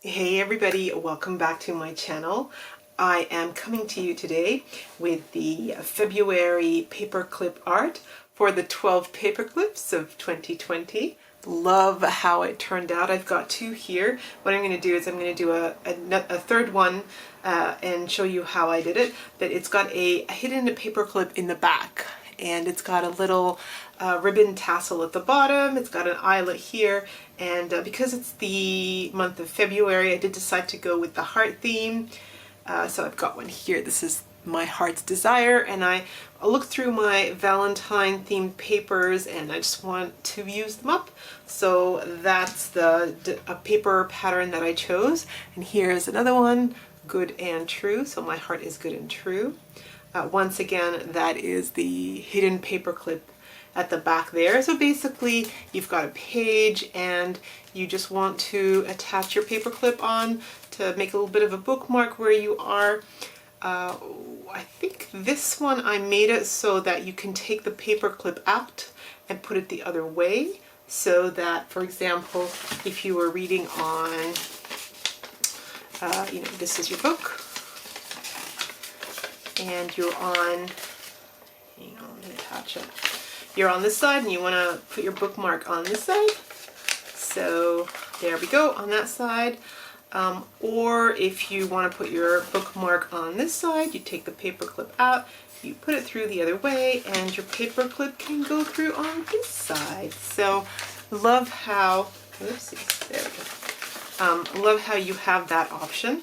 Hey everybody, welcome back to my channel. I am coming to you today with the February paperclip art for the 12 paperclips of 2020. Love how it turned out. I've got two here. What I'm going to do is I'm going to do a third one and show you how I did it. But it's got a hidden paperclip in the back, and it's got a little ribbon tassel at the bottom. It's got an eyelet here, and because it's the month of February, I did decide to go with the heart theme. So I've got one here. This is my heart's desire, and I looked through my Valentine themed papers and I just want to use them up. So that's a paper pattern that I chose. And here's another one, good and true. So my heart is good and true. Once again, that is the hidden paperclip at the back there. So basically you've got a page and you just want to attach your paperclip on to make a little bit of a bookmark where you are. I think this one I made it so that you can take the paperclip out and put it the other way, so that, for example, if you were reading on, this is your book, and you're on, hang on, let me attach it. You're on this side and you want to put your bookmark on this side. So there we go, on that side. Or if you want to put your bookmark on this side, you take the paperclip out, you put it through the other way, and your paperclip can go through on this side. So love how, oopsies, there we go. Love how you have that option.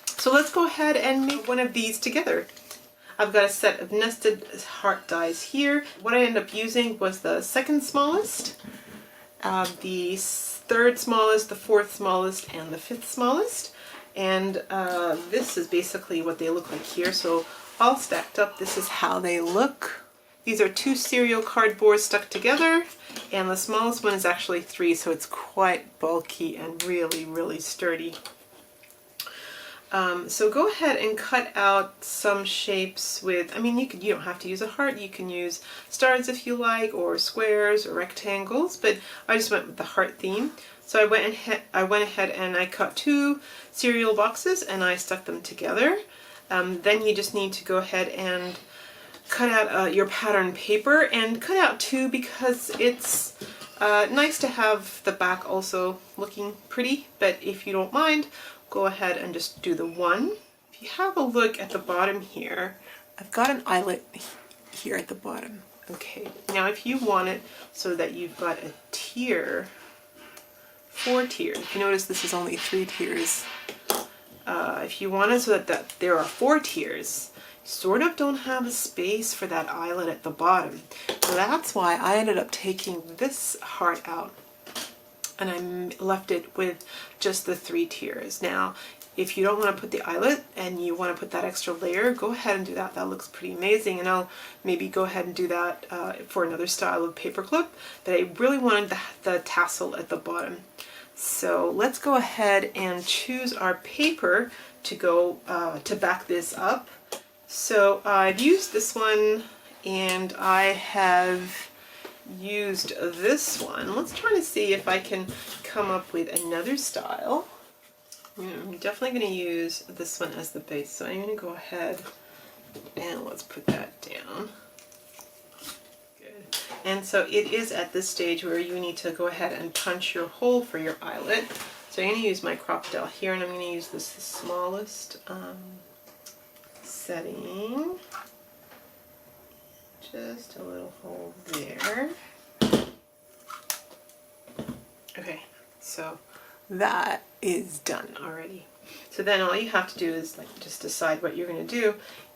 So let's go ahead and make one of these together. I've got a set of nested heart dies here. What I ended up using was the second smallest, the third smallest, the fourth smallest, and the fifth smallest. And this is basically what they look like here. So all stacked up, this is how they look. These are 2 cereal cardboards stuck together, and the smallest one is actually 3, so it's quite bulky and really, really sturdy. So go ahead and cut out some shapes with, you don't have to use a heart, you can use stars if you like, or squares or rectangles, but I just went with the heart theme. So I went ahead and I cut 2 cereal boxes and I stuck them together. Then you just need to go ahead and cut out your pattern paper, and cut out 2 because it's nice to have the back also looking pretty, but if you don't mind, go ahead and just do the 1. If you have a look at the bottom here, I've got an eyelet here at the bottom. Okay, now if you want it so that you've got a tier, 4 tiers, if you notice this is only 3 tiers, if you want it so that there are 4 tiers, you sort of don't have a space for that eyelet at the bottom. So that's why I ended up taking this heart out, and I left it with just the 3 tiers. Now, if you don't want to put the eyelet and you want to put that extra layer, go ahead and do that. That looks pretty amazing, and I'll maybe go ahead and do that for another style of paperclip, but I really wanted the tassel at the bottom. So let's go ahead and choose our paper to go to back this up. So I've used this one, and I have used this one. Let's try to see if I can come up with another style. I'm definitely going to use this one as the base, so I'm going to go ahead and let's put that down. Good. And so it is at this stage where you need to go ahead and punch your hole for your eyelet. So I'm going to use my crocodile here, and I'm going to use this the smallest setting. Just a little hole there. Okay, so that is done already. So then all you have to do is just decide what you're going to do,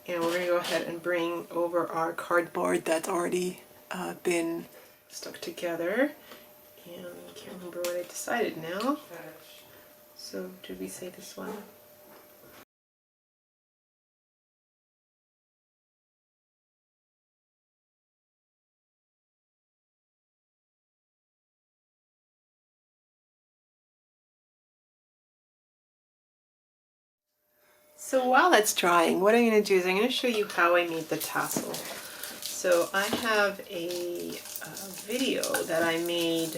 and we're going to go ahead and bring over our cardboard that's already been stuck together. And I can't remember what I decided now. So did we say this one? So while that's drying, what I'm going to do is I'm going to show you how I made the tassel. So I have a video that I made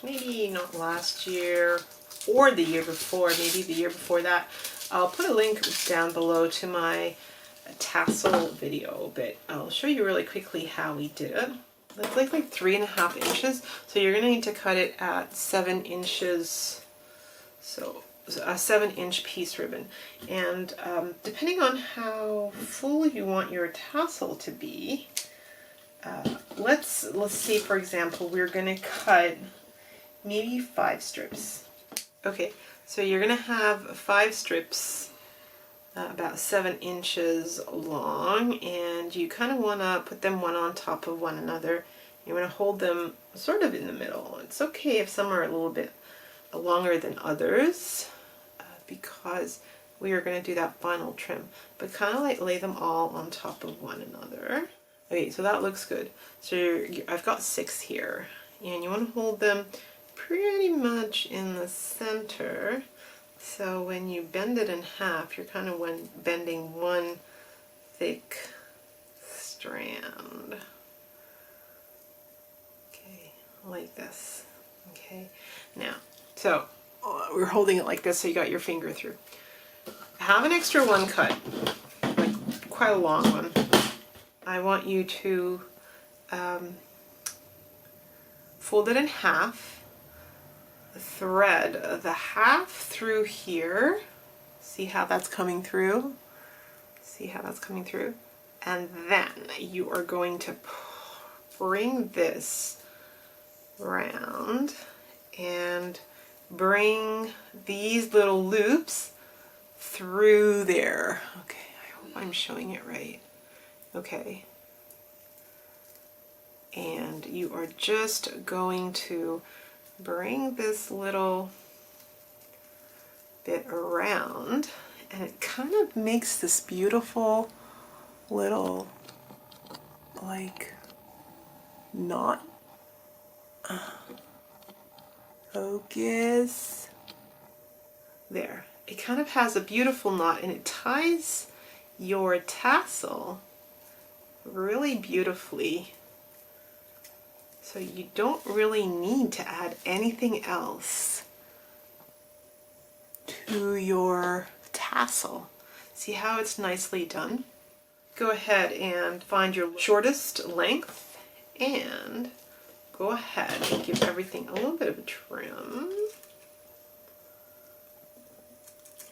maybe not last year, or the year before, maybe the year before that. I'll put a link down below to my tassel video, but I'll show you really quickly how we did it. It's like 3.5 inches, so you're gonna need to cut it at 7 inches, so a 7-inch piece ribbon. And depending on how full you want your tassel to be, let's say, for example, we're gonna cut maybe 5 strips. Okay, so you're gonna have 5 strips about 7 inches long, and you kind of want to put them one on top of one another. You want to hold them sort of in the middle. It's okay if some are a little bit longer than others, because we are going to do that final trim, but kind of like lay them all on top of one another. Okay, so that looks good. So I've got 6 here, and you want to hold them pretty much in the center. So when you bend it in half, you're kind of bending one thick strand. Okay, like this. Okay, now, so we're holding it like this, so you got your finger through. Have an extra one cut, like quite a long one. I want you to fold it in half. Thread the half through here. See how that's coming through? See how that's coming through? And then you are going to bring this round and bring these little loops through there. Okay, I hope I'm showing it right. Okay. And you are just going to bring this little bit around, and it kind of makes this beautiful little like knot. Focus. There. It kind of has a beautiful knot, and it ties your tassel really beautifully. So you don't really need to add anything else to your tassel. See how it's nicely done? Go ahead and find your shortest length and go ahead and give everything a little bit of a trim.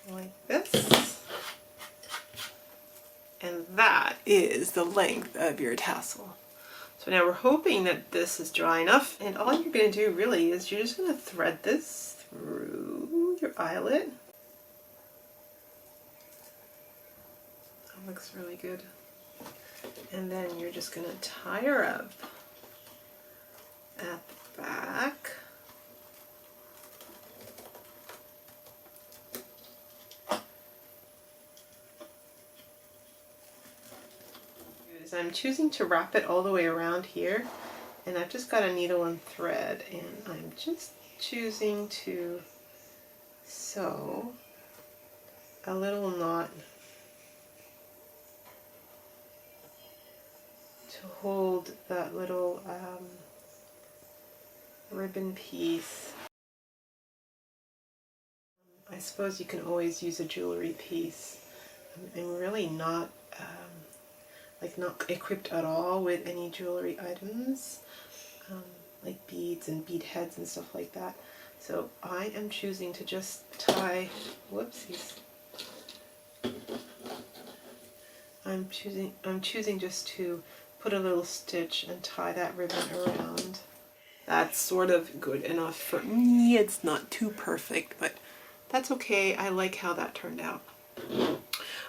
Like this. And that is the length of your tassel. So now we're hoping that this is dry enough, and all you're going to do really is you're just going to thread this through your eyelet. That looks really good. And then you're just going to tie her up at the back. I'm choosing to wrap it all the way around here, and I've just got a needle and thread, and I'm just choosing to sew a little knot to hold that little ribbon piece. I suppose you can always use a jewelry piece. I'm really not not equipped at all with any jewelry items, like beads and bead heads and stuff like that. So I am choosing to just tie, whoopsies. I'm choosing just to put a little stitch and tie that ribbon around. That's sort of good enough for me. It's not too perfect, but that's okay. I like how that turned out.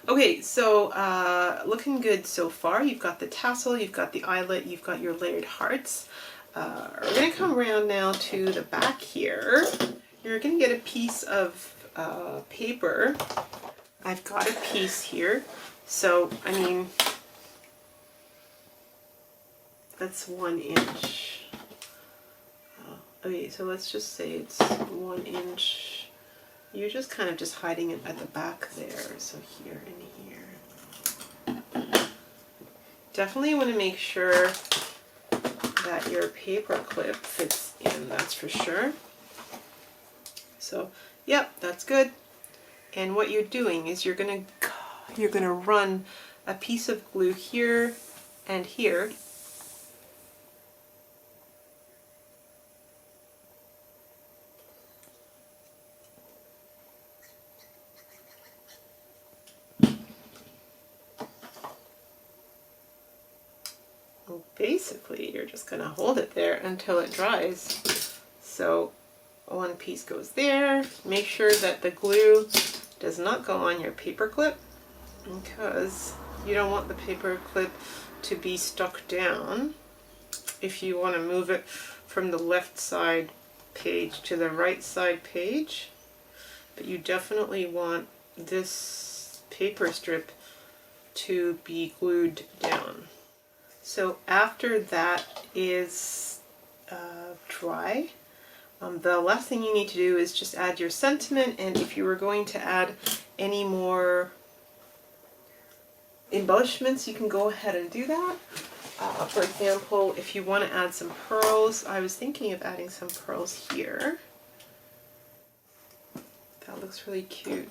Okay, so looking good so far. You've got the tassel, you've got the eyelet, you've got your layered hearts. We're going to come around now to the back here. You're going to get a piece of paper. I've got a piece here. So, I mean, that's 1 inch. Okay, so let's just say it's 1 inch. You're just kind of just hiding it at the back there, so here and here. Definitely want to make sure that your paper clip fits in, that's for sure. So Yep, that's good. And what you're doing is you're gonna run a piece of glue here and here. Basically, you're just going to hold it there until it dries. So one piece goes there. Make sure that the glue does not go on your paper clip, because you don't want the paper clip to be stuck down. If you want to move it from the left side page to the right side page, but you definitely want this paper strip to be glued down. So after that is dry, the last thing you need to do is just add your sentiment, and if you were going to add any more embellishments, you can go ahead and do that. For example, if you want to add some pearls, I was thinking of adding some pearls here. That looks really cute.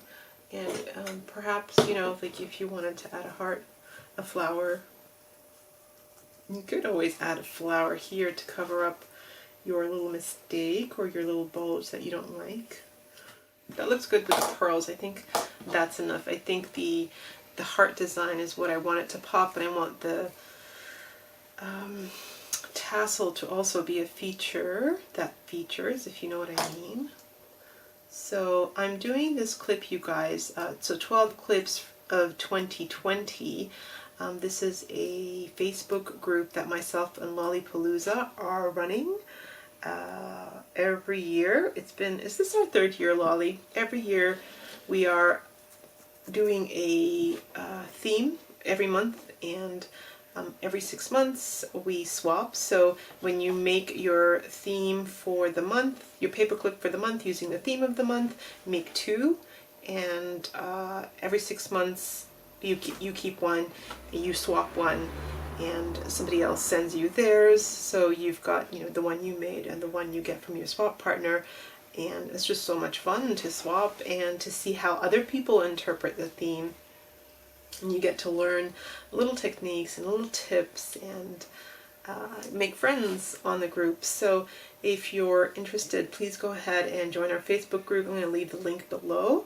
And perhaps, you know, like if you wanted to add a heart, a flower, you could always add a flower here to cover up your little mistake or your little bulge that you don't like. That looks good with the pearls. I think that's enough. I think the heart design is what I want it to pop, and I want the tassel to also be a feature that features, if you know what I mean. So I'm doing this clip, you guys, so 12 clips of 2020. This is a Facebook group that myself and Lollipalooza are running every year. Is this our third year, Lolly? Every year we are doing a theme every month, and every 6 months we swap. So when you make your theme for the month, your paperclip for the month using the theme of the month, make 2, and every 6 months you keep one, you swap one, and somebody else sends you theirs. So you've got, you know, the one you made and the one you get from your swap partner, and it's just so much fun to swap and to see how other people interpret the theme. And you get to learn little techniques and little tips and make friends on the group. So if you're interested, please go ahead and join our Facebook group. I'm going to leave the link below.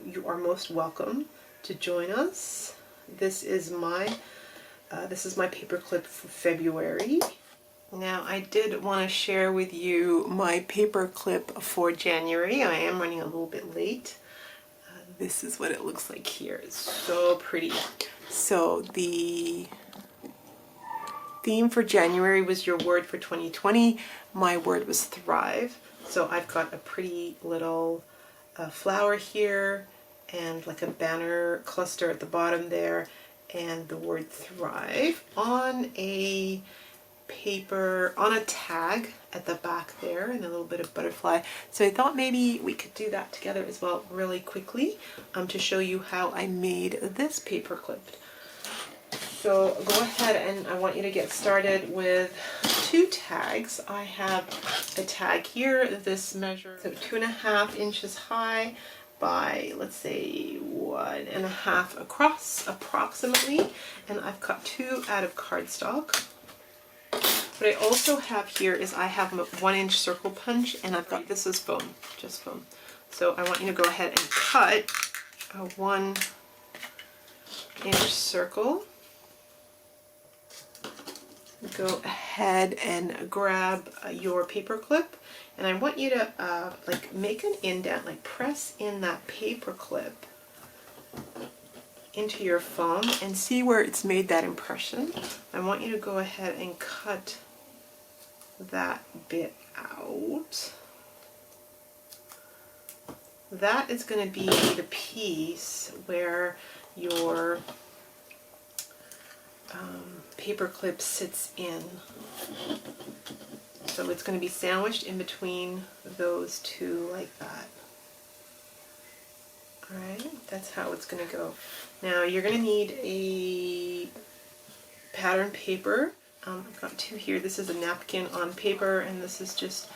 You are most welcome to join us. This is my paperclip for February. Now I did want to share with you my paperclip for January. I am running a little bit late. This is what it looks like here. It's so pretty. So the theme for January was your word for 2020. My word was thrive. So I've got a pretty little flower here and like a banner cluster at the bottom there, and the word thrive on a paper, on a tag at the back there, and a little bit of butterfly. So I thought maybe we could do that together as well really quickly to show you how I made this paperclip. So go ahead, and I want you to get started with 2 tags. I have a tag here. This measures 2.5 inches high by, let's say, 1.5 across approximately, and I've cut 2 out of cardstock. What I also have here is I have a 1-inch circle punch, and I've got, this is foam, just foam. So I want you to go ahead and cut a 1-inch circle. Go ahead and grab your paper clip, and I want you to like make an indent, like press in that paper clip into your foam and see where it's made that impression. I want you to go ahead and cut that bit out. That is going to be the piece where your paper clip sits in. So it's going to be sandwiched in between those 2 like that. Alright, that's how it's going to go. Now you're going to need a pattern paper. I've got 2 here. This is a napkin on paper, and this is just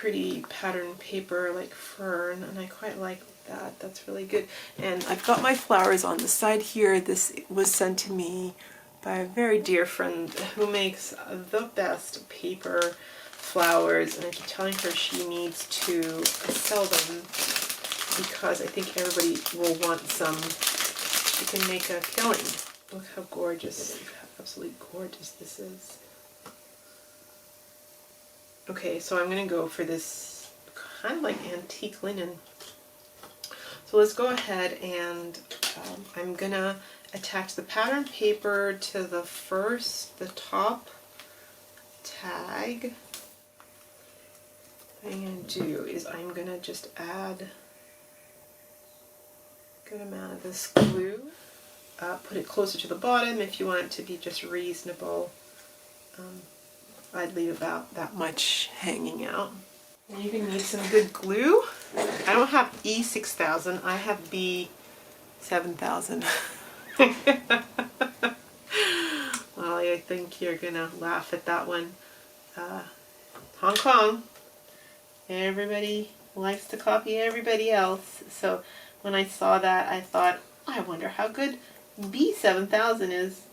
pretty pattern paper like fern, and I quite like that. That's really good. And I've got my flowers on the side here. This was sent to me by a very dear friend who makes the best paper flowers, and I keep telling her she needs to sell them because I think everybody will want some. She can make a killing. Look how gorgeous, absolutely gorgeous this is. Okay, so I'm going to go for this kind of like antique linen. So let's go ahead and I'm going to attach the pattern paper to the top tag. What I'm going to do is I'm going to just add a good amount of this glue. Put it closer to the bottom if you want it to be just reasonable. I'd leave about that much hanging out. And you're going to need some good glue. I don't have E6000, I have B7000. Lolly, I think you're going to laugh at that one. Hong Kong, everybody likes to copy everybody else. So when I saw that, I thought, I wonder how good B7000 is.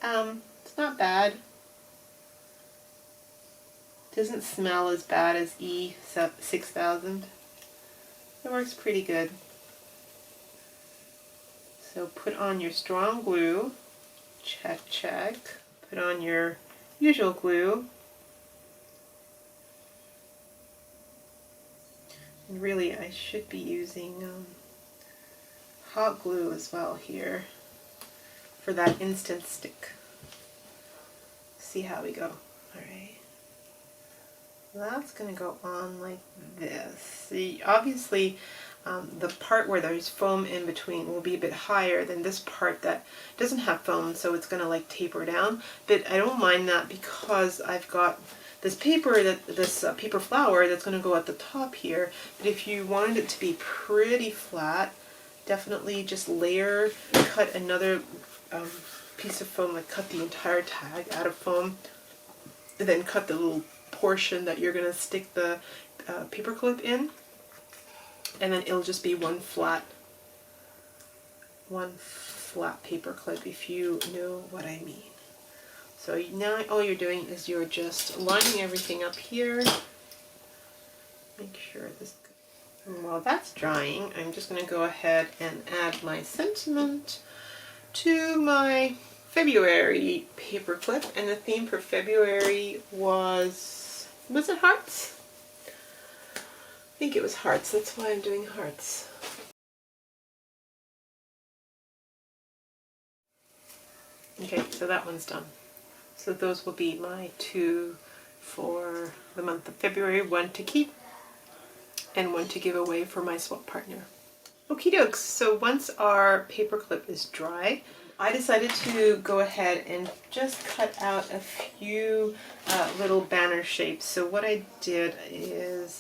It's not bad. Doesn't smell as bad as E6000. It works pretty good. So put on your strong glue. Check, check. Put on your usual glue. And really, I should be using hot glue as well here for that instant stick. See how we go. Alright. That's going to go on like this. See, obviously the part where there's foam in between will be a bit higher than this part that doesn't have foam, so it's going to like taper down. But I don't mind that because I've got this paper, paper flower that's going to go at the top here. But if you wanted it to be pretty flat, definitely just layer, cut another piece of foam, like cut the entire tag out of foam, and then cut the little portion that you're going to stick the paper clip in, and then it'll just be one flat paper clip, if you know what I mean. So now all you're doing is you're just lining everything up here. Make sure this, and while that's drying, I'm just going to go ahead and add my sentiment to my February paper clip, and the theme for February was it hearts? I think it was hearts, that's why I'm doing hearts. Okay, so that one's done. So those will be my two for the month of February, one to keep and one to give away for my swap partner. Okie dokes, so once our paper clip is dry, I decided to go ahead and just cut out a few little banner shapes. So what I did is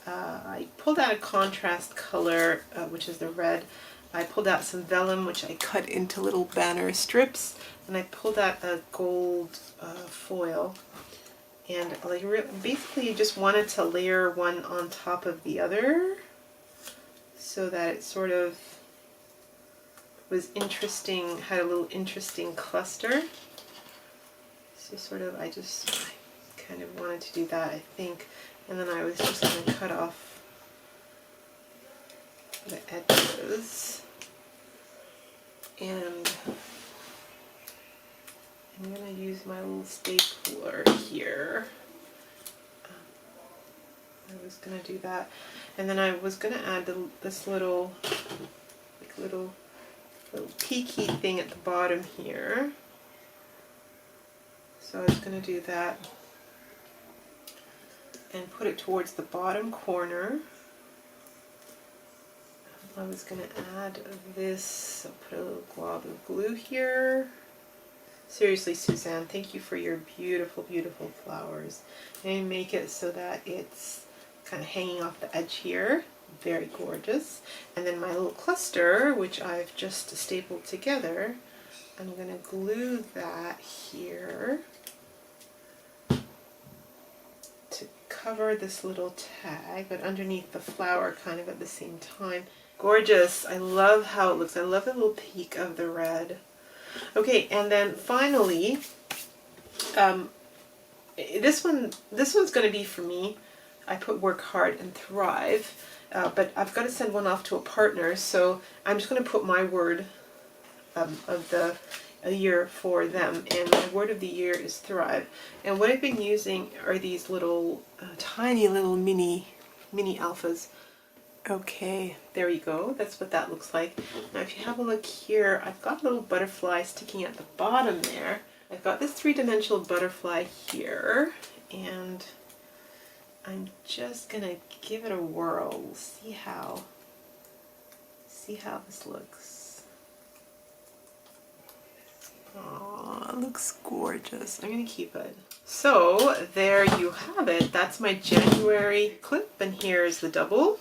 I pulled out a contrast color, which is the red. I pulled out some vellum, which I cut into little banner strips, and I pulled out a gold foil. And basically you just wanted to layer one on top of the other so that it sort of was interesting, had a little interesting cluster. So sort of, I kind of wanted to do that, I think. And then I was just going to cut off the edges. And I'm going to use my little stapler here. I was going to do that. And then I was going to add this little peaky thing at the bottom here. So I was going to do that and put it towards the bottom corner. I was going to add this, I'll put a little glob of glue here. Seriously, Suzanne, thank you for your beautiful, beautiful flowers. And make it so that it's kind of hanging off the edge here. Very gorgeous. And then my little cluster, which I've just stapled together, I'm going to glue that here to cover this little tag, but underneath the flower kind of at the same time. Gorgeous. I love how it looks. I love the little peak of the red. Okay, and then finally, this one's going to be for me. I put work hard and thrive, but I've got to send one off to a partner, so I'm just going to put my word of the year for them, and my word of the year is thrive. And what I've been using are these little tiny little mini alphas. Okay, there you go. That's what that looks like. Now if you have a look here, I've got a little butterfly sticking at the bottom there. I've got this three-dimensional butterfly here, and I'm just gonna give it a whirl. We'll see how this looks. Oh, it looks gorgeous. I'm gonna keep it. So there you have it. That's my January clip, and here's the double.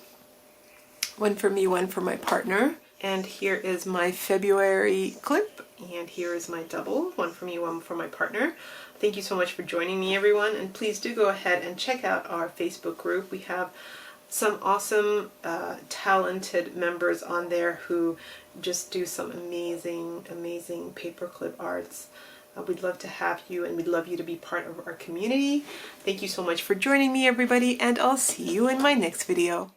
One for me, one for my partner. And here is my February clip, and here is my double. One for me, one for my partner. Thank you so much for joining me, everyone, and please do go ahead and check out our Facebook group. We have some awesome, talented members on there who just do some amazing, amazing paperclip arts. We'd love to have you, and we'd love you to be part of our community. Thank you so much for joining me, everybody, and I'll see you in my next video.